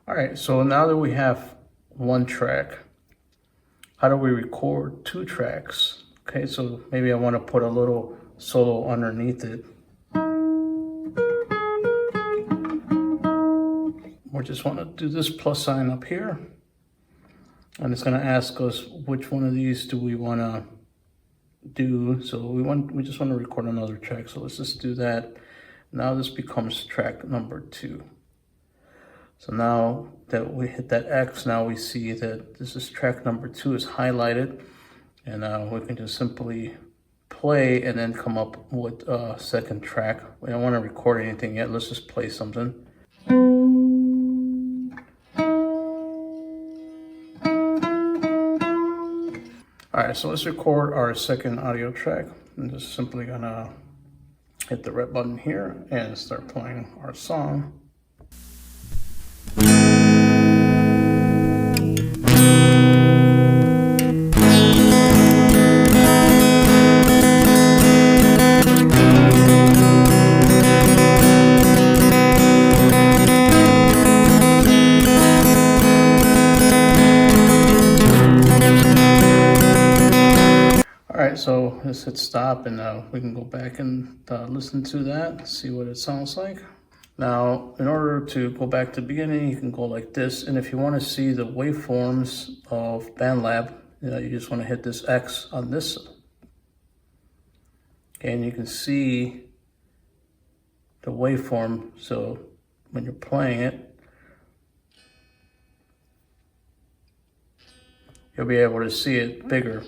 All right, so now that we have one track, how do we record two tracks? Okay, so maybe I want to put a little solo underneath it. We just want to do this plus sign up here. And it's going to ask us which one of these do we want to do. So we just want to record another track. So let's just do that. Now this becomes track number 2. So now that we hit that X, now we see that this is track number 2 is highlighted. And we can just simply play and then come up with a second track. We don't want to record anything yet. Let's just play something. All right, so let's record our second audio track. I'm just simply gonna hit the red button here and start playing our song. All right, so let's hit stop and we can go back and listen to that, see what it sounds like. Now, in order to go back to the beginning, you can go like this. And if you want to see the waveforms of BandLab, you just want to hit this X on this. Okay, and you can see the waveform. So when you're playing it, you'll be able to see it bigger.